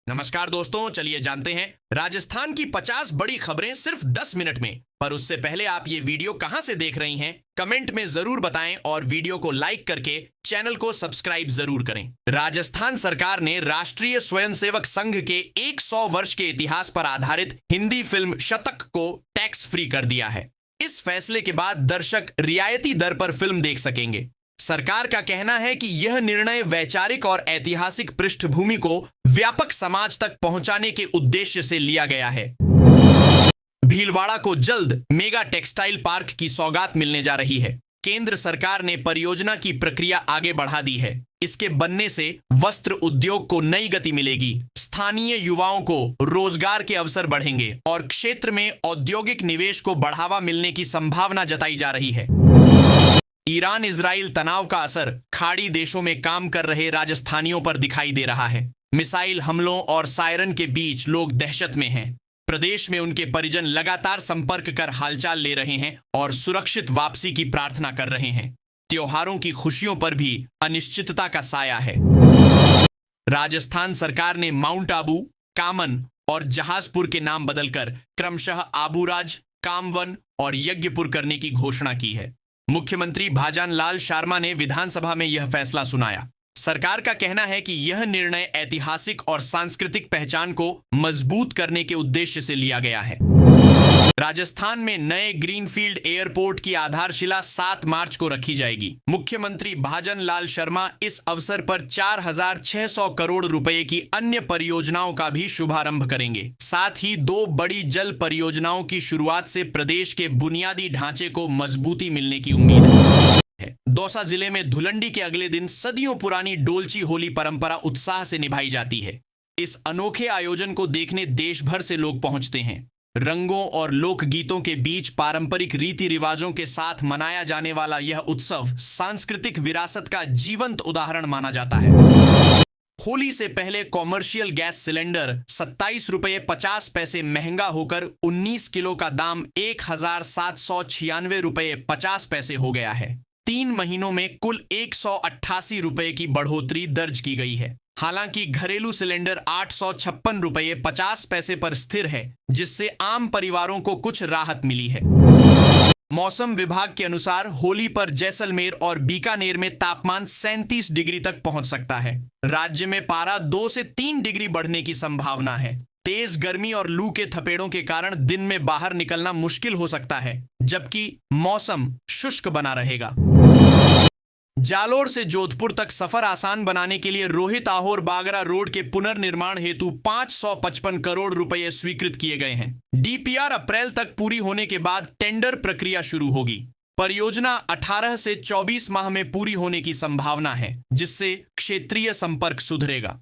नमस्कार दोस्तों, चलिए जानते हैं राजस्थान की 50 बड़ी खबरें सिर्फ 10 मिनट में। पर उससे पहले आप ये वीडियो कहां से देख रही हैं, कमेंट में जरूर बताएं और वीडियो को लाइक करके चैनल को सब्सक्राइब जरूर करें। राजस्थान सरकार ने राष्ट्रीय स्वयंसेवक संघ के 100 वर्ष के इतिहास पर आधारित हिंदी फिल्म शतक को टैक्स फ्री कर दिया है। इस फैसले के बाद दर्शक रियायती दर पर फिल्म देख सकेंगे। सरकार का कहना है कि यह निर्णय वैचारिक और ऐतिहासिक पृष्ठभूमि को व्यापक समाज तक पहुंचाने के उद्देश्य से लिया गया है। भीलवाड़ा को जल्द मेगा टेक्सटाइल पार्क की सौगात मिलने जा रही है। केंद्र सरकार ने परियोजना की प्रक्रिया आगे बढ़ा दी है। इसके बनने से वस्त्र उद्योग को नई गति मिलेगी, स्थानीय युवाओं को रोजगार के अवसर बढ़ेंगे और क्षेत्र में औद्योगिक निवेश को बढ़ावा मिलने की संभावना जताई जा रही है। ईरान इजराइल तनाव का असर खाड़ी देशों में काम कर रहे राजस्थानियों पर दिखाई दे रहा है। मिसाइल हमलों और सायरन के बीच लोग दहशत में हैं। प्रदेश में उनके परिजन लगातार संपर्क कर हालचाल ले रहे हैं और सुरक्षित वापसी की प्रार्थना कर रहे हैं। त्योहारों की खुशियों पर भी अनिश्चितता का साया है। राजस्थान सरकार ने माउंट आबू, कामन और जहाजपुर के नाम बदलकर क्रमशः आबूराज, कामवन और यज्ञपुर करने की घोषणा की है। मुख्यमंत्री भाजन लाल शर्मा ने विधानसभा में यह फैसला सुनाया। सरकार का कहना है कि यह निर्णय ऐतिहासिक और सांस्कृतिक पहचान को मजबूत करने के उद्देश्य से लिया गया है। राजस्थान में नए ग्रीनफील्ड एयरपोर्ट की आधारशिला 7 मार्च को रखी जाएगी। मुख्यमंत्री भाजन लाल शर्मा इस अवसर पर 4,600 करोड़ रुपए की अन्य परियोजनाओं का भी शुभारंभ करेंगे। साथ ही 2 बड़ी जल परियोजनाओं की शुरुआत से प्रदेश के बुनियादी ढांचे को मजबूती मिलने की उम्मीद है। दौसा जिले में धुलंडी के अगले दिन सदियों पुरानी डोलची होली परंपरा उत्साह से निभाई जाती है। इस अनोखे आयोजन को देखने देश भर से लोग पहुंचते हैं। रंगों और लोकगीतों के बीच पारंपरिक रीति रिवाजों के साथ मनाया जाने वाला यह उत्सव सांस्कृतिक विरासत का जीवंत उदाहरण माना जाता है। होली से पहले कॉमर्शियल गैस सिलेंडर 27 रुपये 50 पैसे महंगा होकर 19 किलो का दाम 1,796 रुपये 50 पैसे हो गया है। 3 महीनों में कुल 188 रुपये की बढ़ोतरी दर्ज की गई है। हालांकि घरेलू सिलेंडर 856 रुपये 50 पैसे पर स्थिर है, जिससे आम परिवारों को कुछ राहत मिली है। मौसम विभाग के अनुसार होली पर जैसलमेर और बीकानेर में तापमान 37 डिग्री तक पहुंच सकता है। राज्य में पारा 2 से 3 डिग्री बढ़ने की संभावना है। तेज गर्मी और लू के थपेड़ों के कारण दिन में बाहर निकलना मुश्किल हो सकता है, जबकि मौसम शुष्क बना रहेगा। जालोर से जोधपुर तक सफर आसान बनाने के लिए रोहित आहोर बागरा रोड के पुनर्निर्माण हेतु 555 करोड़ रुपए स्वीकृत किए गए हैं। डीपीआर अप्रैल तक पूरी होने के बाद टेंडर प्रक्रिया शुरू होगी। परियोजना 18 से 24 माह में पूरी होने की संभावना है, जिससे क्षेत्रीय संपर्क सुधरेगा।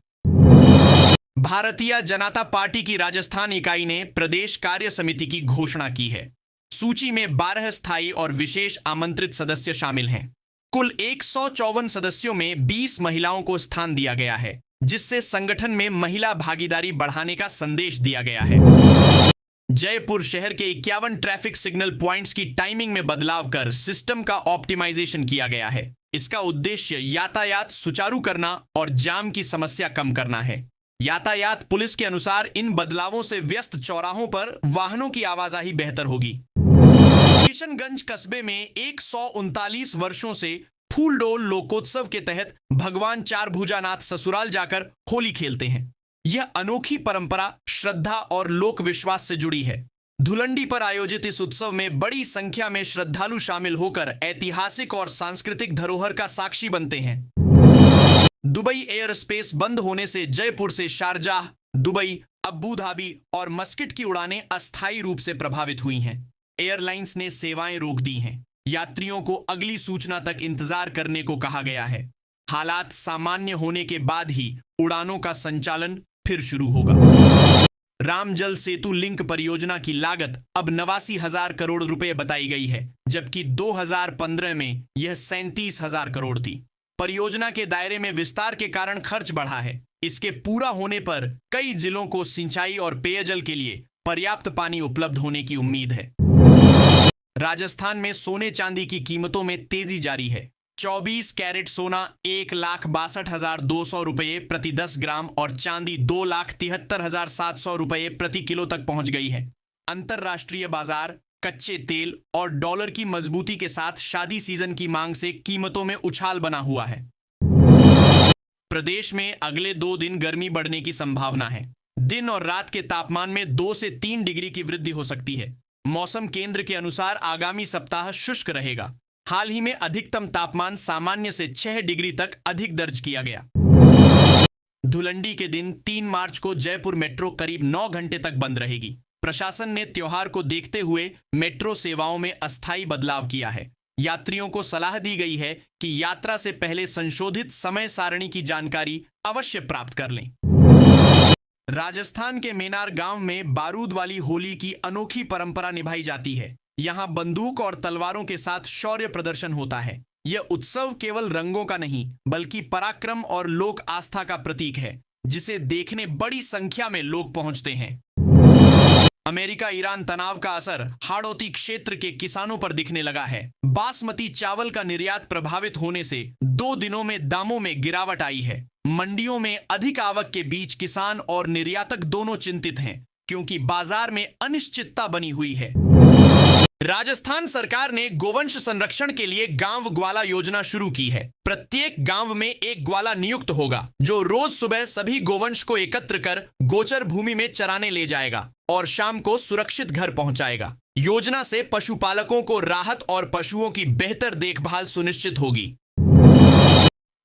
भारतीय जनता पार्टी की राजस्थान इकाई ने प्रदेश कार्य समिति की घोषणा की है। सूची में 12 स्थायी और विशेष आमंत्रित सदस्य शामिल हैं। कुल 154 सदस्यों में 20 महिलाओं को स्थान दिया गया है, जिससे संगठन में महिला भागीदारी बढ़ाने का संदेश दिया गया है। जयपुर शहर के 51 ट्रैफिक सिग्नल पॉइंट्स की टाइमिंग में बदलाव कर सिस्टम का ऑप्टिमाइजेशन किया गया है। इसका उद्देश्य यातायात सुचारू करना और जाम की समस्या कम करना है। यातायात पुलिस के अनुसार इन बदलावों से व्यस्त चौराहों पर वाहनों की आवाजाही बेहतर होगी। किशनगंज कस्बे में 139 वर्षों से फूलडोल लोकोत्सव के तहत भगवान चारभुजानाथ ससुराल जाकर होली खेलते हैं। यह अनोखी परंपरा श्रद्धा और लोक विश्वास से जुड़ी है। धुलंडी पर आयोजित इस उत्सव में बड़ी संख्या में श्रद्धालु शामिल होकर ऐतिहासिक और सांस्कृतिक धरोहर का साक्षी बनते हैं। दुबई एयर स्पेस बंद होने से जयपुर से शारजाह, दुबई, अबू धाबी और मस्कट की उड़ानें अस्थायी रूप से प्रभावित हुई हैं। एयरलाइंस ने सेवाएं रोक दी हैं। यात्रियों को अगली सूचना तक इंतजार करने को कहा गया है। हालात सामान्य होने के बाद ही उड़ानों का संचालन फिर शुरू होगा। राम जल सेतु लिंक परियोजना की लागत अब 89,000 करोड़ रुपए बताई गई है, जबकि 2015 में यह 37,000 करोड़ थी। परियोजना के दायरे में विस्तार के कारण खर्च बढ़ा है। इसके पूरा होने पर कई जिलों को सिंचाई और पेयजल के लिए पर्याप्त पानी उपलब्ध होने की उम्मीद है। राजस्थान में सोने चांदी की कीमतों में तेजी जारी है। 24 कैरेट सोना 1,62,200 रुपये प्रति 10 ग्राम और चांदी 2,73,700 रुपये प्रति किलो तक पहुंच गई है। अंतरराष्ट्रीय बाजार कच्चे तेल और डॉलर की मजबूती के साथ शादी सीजन की मांग से कीमतों में उछाल बना हुआ है। प्रदेश में अगले 2 दिन गर्मी बढ़ने की संभावना है। दिन और रात के तापमान में 2 से 3 डिग्री की वृद्धि हो सकती है। मौसम केंद्र के अनुसार आगामी सप्ताह शुष्क रहेगा। हाल ही में अधिकतम तापमान सामान्य से 6 डिग्री तक अधिक दर्ज किया गया। धुलंडी के दिन 3 मार्च को जयपुर मेट्रो करीब 9 घंटे तक बंद रहेगी। प्रशासन ने त्योहार को देखते हुए मेट्रो सेवाओं में अस्थायी बदलाव किया है। यात्रियों को सलाह दी गई है कि यात्रा से पहले संशोधित समय सारणी की जानकारी अवश्य प्राप्त कर लें। राजस्थान के मेनार गांव में बारूद वाली होली की अनोखी परंपरा निभाई जाती है। यहां बंदूक और तलवारों के साथ शौर्य प्रदर्शन होता है। यह उत्सव केवल रंगों का नहीं बल्कि पराक्रम और लोक आस्था का प्रतीक है, जिसे देखने बड़ी संख्या में लोग पहुंचते हैं। अमेरिका ईरान तनाव का असर हाड़ौती क्षेत्र के किसानों पर दिखने लगा है। बासमती चावल का निर्यात प्रभावित होने से 2 दिनों में दामों में गिरावट आई है। मंडियों में अधिक आवक के बीच किसान और निर्यातक दोनों चिंतित हैं, क्योंकि बाजार में अनिश्चितता बनी हुई है। राजस्थान सरकार ने गोवंश संरक्षण के लिए गांव ग्वाला योजना शुरू की है। प्रत्येक गांव में एक ग्वाला नियुक्त होगा, जो रोज सुबह सभी गोवंश को एकत्र कर गोचर भूमि में चराने ले जाएगा और शाम को सुरक्षित घर पहुंचाएगा। योजना से पशुपालकों को राहत और पशुओं की बेहतर देखभाल सुनिश्चित होगी।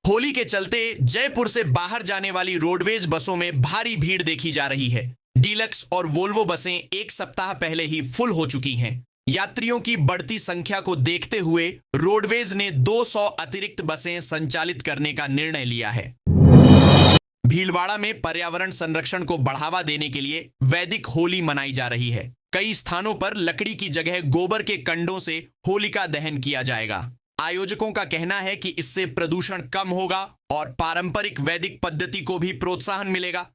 होली के चलते जयपुर से बाहर जाने वाली रोडवेज बसों में भारी भीड़ देखी जा रही है। डीलक्स और वोल्वो बसें 1 सप्ताह पहले ही फुल हो चुकी हैं। यात्रियों की बढ़ती संख्या को देखते हुए रोडवेज ने 200 अतिरिक्त बसें संचालित करने का निर्णय लिया है। भीलवाड़ा में पर्यावरण संरक्षण को बढ़ावा देने के लिए वैदिक होली मनाई जा रही है। कई स्थानों पर लकड़ी की जगह गोबर के कंडों से होलिका दहन किया जाएगा। आयोजकों का कहना है कि इससे प्रदूषण कम होगा और पारंपरिक वैदिक पद्धति को भी प्रोत्साहन मिलेगा।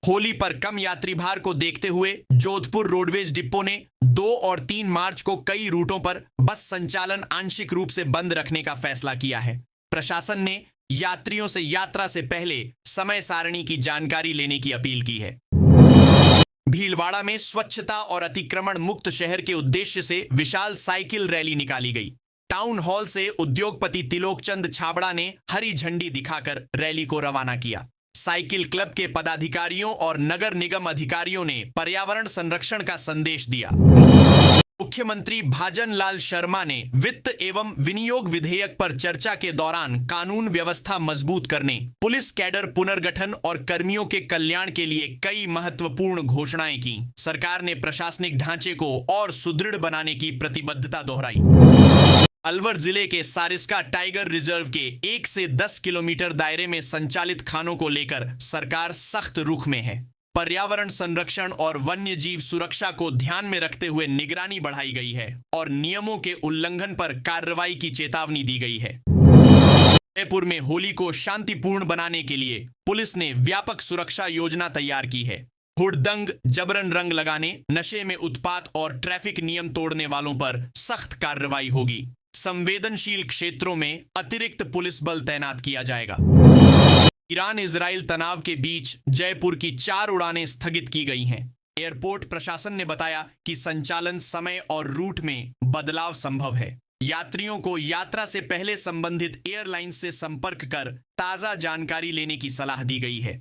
होली पर कम यात्री भार को देखते हुए जोधपुर रोडवेज डिपो ने 2 और 3 मार्च को कई रूटों पर बस संचालन आंशिक रूप से बंद रखने का फैसला किया है। प्रशासन ने यात्रियों से यात्रा से पहले समय सारणी की जानकारी लेने की अपील की है। भीलवाड़ा में स्वच्छता और अतिक्रमण मुक्त शहर के उद्देश्य से विशाल साइकिल रैली निकाली गई। टाउन हॉल से उद्योगपति तिलोकचंद छाबड़ा ने हरी झंडी दिखाकर रैली को रवाना किया। साइकिल क्लब के पदाधिकारियों और नगर निगम अधिकारियों ने पर्यावरण संरक्षण का संदेश दिया। मुख्यमंत्री भाजन लाल शर्मा ने वित्त एवं विनियोग विधेयक पर चर्चा के दौरान कानून व्यवस्था मजबूत करने, पुलिस कैडर पुनर्गठन और कर्मियों के कल्याण के लिए कई महत्वपूर्ण घोषणाएं की। सरकार ने प्रशासनिक ढांचे को और सुदृढ़ बनाने की प्रतिबद्धता दोहराई। अलवर जिले के सारिस्का टाइगर रिजर्व के 1 से 10 किलोमीटर दायरे में संचालित खानों को लेकर सरकार सख्त रुख में है। पर्यावरण संरक्षण और वन्य जीव सुरक्षा को ध्यान में रखते हुए निगरानी बढ़ाई गई है और नियमों के उल्लंघन पर कार्रवाई की चेतावनी दी गई है। जयपुर में होली को शांतिपूर्ण बनाने के लिए पुलिस ने व्यापक सुरक्षा योजना तैयार की है। हुड़दंग, जबरन रंग लगाने, नशे में उत्पात और ट्रैफिक नियम तोड़ने वालों पर सख्त कार्रवाई होगी। संवेदनशील क्षेत्रों में अतिरिक्त पुलिस बल तैनात किया जाएगा। ईरान इजराइल तनाव के बीच जयपुर की 4 उड़ानें स्थगित की गई हैं। एयरपोर्ट प्रशासन ने बताया कि संचालन समय और रूट में बदलाव संभव है। यात्रियों को यात्रा से पहले संबंधित एयरलाइन से संपर्क कर ताजा जानकारी लेने की सलाह दी गई है।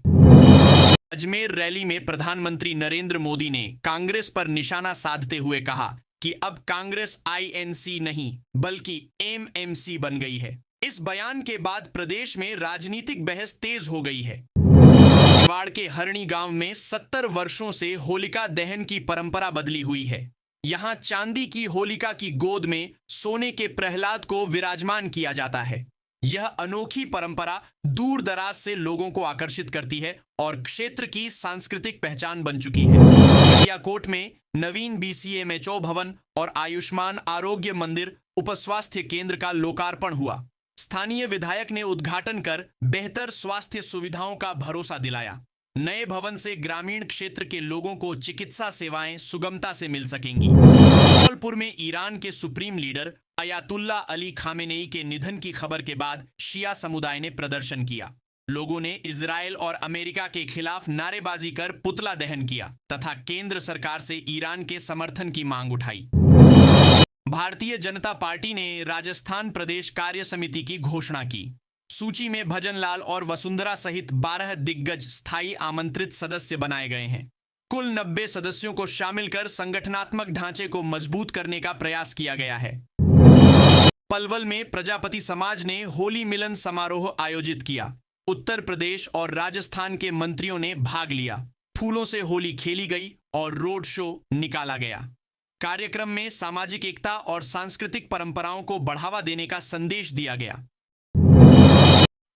अजमेर रैली में प्रधानमंत्री नरेंद्र मोदी ने कांग्रेस पर निशाना साधते हुए कहा कि अब कांग्रेस INC नहीं बल्कि MMC बन गई है। इस बयान के बाद प्रदेश में राजनीतिक बहस तेज हो गई है। मेवाड़ के हरणी गांव में 70 वर्षों से होलिका दहन की परंपरा बदली हुई है। यहां चांदी की होलिका की गोद में सोने के प्रहलाद को विराजमान किया जाता है। यह अनोखी परंपरा दूर दराज से लोगों को आकर्षित करती है और क्षेत्र की सांस्कृतिक पहचान बन चुकी है। गलियाकोट में नवीन BCMHO भवन और आयुष्मान आरोग्य मंदिर उपस्वास्थ्य केंद्र का लोकार्पण हुआ। स्थानीय विधायक ने उद्घाटन कर बेहतर स्वास्थ्य सुविधाओं का भरोसा दिलाया। नए भवन से ग्रामीण क्षेत्र के लोगों को चिकित्सा सेवाएं सुगमता से मिल सकेंगी। जबलपुर में ईरान के supreme leader Ayatollah Ali Khamenei के निधन की खबर के बाद शिया समुदाय ने प्रदर्शन किया। लोगों ने इजराइल और अमेरिका के खिलाफ नारेबाजी कर पुतला दहन किया तथा केंद्र सरकार से ईरान के समर्थन की मांग उठाई। भारतीय जनता पार्टी ने राजस्थान प्रदेश कार्य समिति की घोषणा की। सूची में भजनलाल और वसुंधरा सहित 12 दिग्गज स्थायी आमंत्रित सदस्य बनाए गए हैं। कुल 90 सदस्यों को शामिल कर संगठनात्मक ढांचे को मजबूत करने का प्रयास किया गया है। पलवल में प्रजापति समाज ने होली मिलन समारोह आयोजित किया। उत्तर प्रदेश और राजस्थान के मंत्रियों ने भाग लिया। फूलों से होली खेली गई और रोड शो निकाला गया। कार्यक्रम में सामाजिक एकता और सांस्कृतिक परंपराओं को बढ़ावा देने का संदेश दिया गया।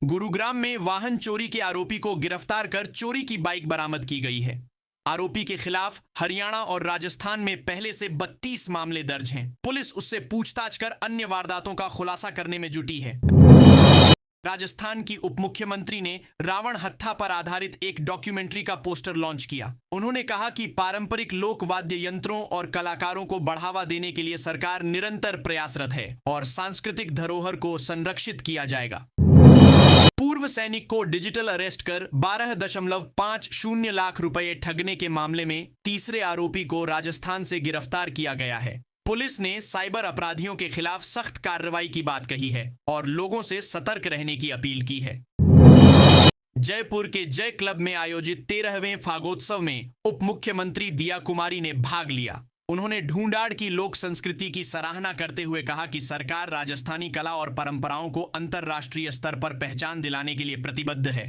गुरुग्राम में वाहन चोरी के आरोपी को गिरफ्तार कर चोरी की बाइक बरामद की गई है। आरोपी के खिलाफ हरियाणा और राजस्थान में पहले से 32 मामले दर्ज हैं। पुलिस उससे पूछताछ कर अन्य वारदातों का खुलासा करने में जुटी है। राजस्थान की उप मुख्यमंत्री ने रावण हत्था पर आधारित एक डॉक्यूमेंट्री का पोस्टर लॉन्च किया। उन्होंने कहा कि पारंपरिक लोक वाद्य यंत्रों और कलाकारों को बढ़ावा देने के लिए सरकार निरंतर प्रयासरत है और सांस्कृतिक धरोहर को संरक्षित किया जाएगा। पूर्व सैनिक को डिजिटल अरेस्ट कर 12.50 लाख रुपए ठगने के मामले में तीसरे आरोपी को राजस्थान से गिरफ्तार किया गया है। पुलिस ने साइबर अपराधियों के खिलाफ सख्त कार्रवाई की बात कही है और लोगों से सतर्क रहने की अपील की है। जयपुर के जय क्लब में आयोजित 13वें फागोत्सव में उप मुख्यमंत्री दिया कुमारी ने भाग लिया। उन्होंने ढूंढाड़ की लोक संस्कृति की सराहना करते हुए कहा कि सरकार राजस्थानी कला और परंपराओं को अंतर्राष्ट्रीय स्तर पर पहचान दिलाने के लिए प्रतिबद्ध है।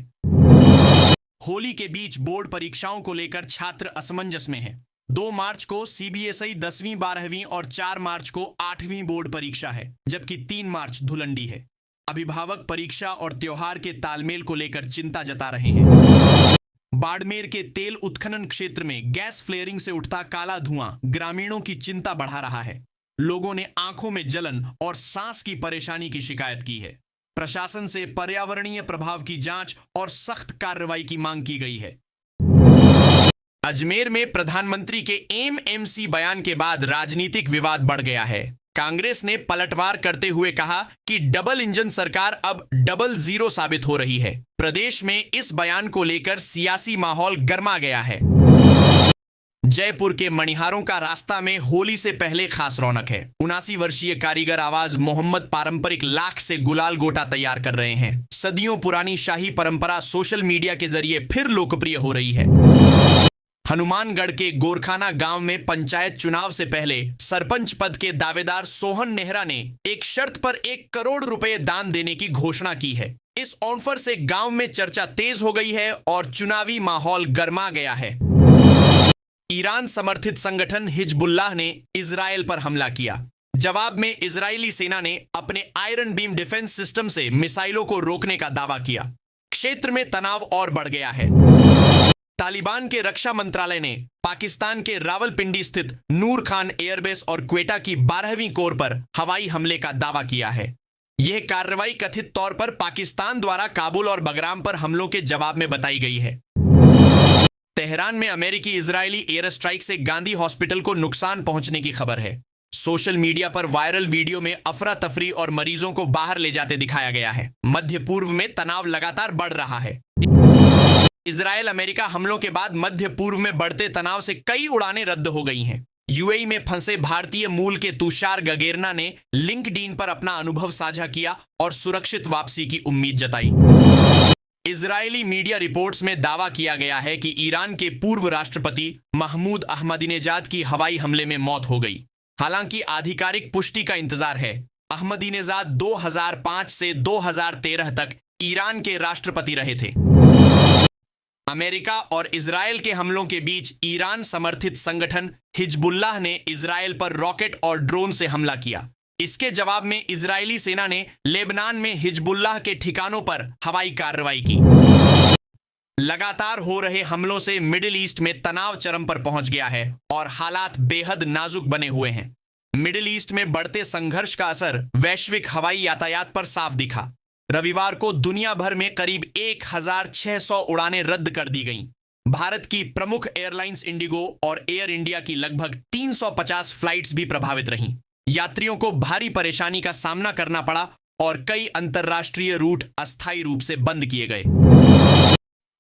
होली के बीच बोर्ड परीक्षाओं को लेकर छात्र असमंजस में हैं। 2 मार्च को सीबीएसई 10वीं 12वीं और 4 मार्च को 8वीं बोर्ड परीक्षा है, जबकि 3 मार्च धुलंडी है। अभिभावक परीक्षा और त्योहार के तालमेल को लेकर चिंता जता रहे हैं। बाड़मेर के तेल उत्खनन क्षेत्र में गैस फ्लेयरिंग से उठता काला धुआं ग्रामीणों की चिंता बढ़ा रहा है। लोगों ने आंखों में जलन और सांस की परेशानी की शिकायत की है। प्रशासन से पर्यावरणीय प्रभाव की जांच और सख्त कार्रवाई की मांग की गई है। अजमेर में प्रधानमंत्री के एमएमसी बयान के बाद राजनीतिक विवाद बढ़ गया है। कांग्रेस ने पलटवार करते हुए कहा कि डबल इंजन सरकार अब डबल जीरो साबित हो रही है। प्रदेश में इस बयान को लेकर सियासी माहौल गर्मा गया है। जयपुर के मणिहारों का रास्ता में होली से पहले खास रौनक है। 79 वर्षीय कारीगर आवाज मोहम्मद पारंपरिक लाख से गुलाल गोटा तैयार कर रहे हैं। सदियों पुरानी शाही परंपरा सोशल मीडिया के जरिए फिर लोकप्रिय हो रही है। हनुमानगढ़ के गोरखाना गांव में पंचायत चुनाव से पहले सरपंच पद के दावेदार सोहन नेहरा ने एक शर्त पर 1 करोड़ रुपए दान देने की घोषणा की है। इस ऑफर से गांव में चर्चा तेज हो गई है और चुनावी माहौल गर्मा गया है। ईरान समर्थित संगठन हिजबुल्लाह ने इजराइल पर हमला किया। जवाब में इजरायली सेना ने अपने आयरन बीम डिफेंस सिस्टम से मिसाइलों को रोकने का दावा किया। क्षेत्र में तनाव और बढ़ गया है। तालिबान के रक्षा मंत्रालय ने पाकिस्तान के रावलपिंडी स्थित नूर खान एयरबेस और क्वेटा की 12वीं कोर पर हवाई हमले का दावा किया है। यह कार्रवाई कथित तौर पर पाकिस्तान द्वारा काबुल और बगराम पर हमलों के जवाब में बताई गई है। तेहरान में अमेरिकी इजरायली एयर स्ट्राइक से गांधी हॉस्पिटल को नुकसान पहुंचने की खबर है। सोशल मीडिया पर वायरल वीडियो में अफरा तफरी और मरीजों को बाहर ले जाते दिखाया गया है। मध्य पूर्व में तनाव लगातार बढ़ रहा है। इजराइल अमेरिका हमलों के बाद मध्य पूर्व में बढ़ते तनाव से कई उड़ानें रद्द हो गई हैं। यूएई में फंसे भारतीय मूल के तुषार गगेरना ने लिंक्डइन पर अपना अनुभव साझा किया और सुरक्षित वापसी की उम्मीद जताई। इजरायली मीडिया रिपोर्ट्स में दावा किया गया है कि ईरान के पूर्व राष्ट्रपति महमूद अहमदीनेजाद की हवाई हमले में मौत हो गई। हालांकि आधिकारिक पुष्टि का इंतजार है। अहमदीनेजाद 2005 से 2013 तक ईरान के राष्ट्रपति रहे थे। अमेरिका और इजराइल के हमलों के बीच ईरान समर्थित संगठन हिजबुल्लाह ने इजराइल पर रॉकेट और ड्रोन से हमला किया। इसके जवाब में इजरायली सेना ने लेबनान में हिजबुल्लाह के ठिकानों पर हवाई कार्रवाई की। लगातार हो रहे हमलों से मिडिल ईस्ट में तनाव चरम पर पहुंच गया है और हालात बेहद नाजुक बने हुए हैं। मिडिल ईस्ट में बढ़ते संघर्ष का असर वैश्विक हवाई यातायात पर साफ दिखा। रविवार को दुनिया भर में करीब 1600 उड़ानें रद्द कर दी गईं। भारत की प्रमुख एयरलाइंस इंडिगो और एयर इंडिया की लगभग 350 फ्लाइट्स भी प्रभावित रहीं। यात्रियों को भारी परेशानी का सामना करना पड़ा और कई अंतर्राष्ट्रीय रूट अस्थायी रूप से बंद किए गए।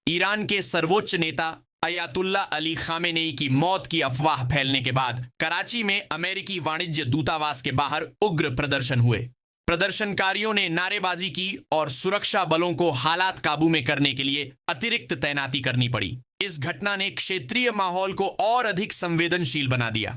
ईरान के सर्वोच्च नेता अयातुल्ला अली खामेनेई की मौत की अफवाह फैलने के बाद कराची में अमेरिकी वाणिज्य दूतावास के बाहर उग्र प्रदर्शन हुए। प्रदर्शनकारियों ने नारेबाजी की और सुरक्षा बलों को हालात काबू में करने के लिए अतिरिक्त तैनाती करनी पड़ी। इस घटना ने क्षेत्रीय माहौल को और अधिक संवेदनशील बना दिया।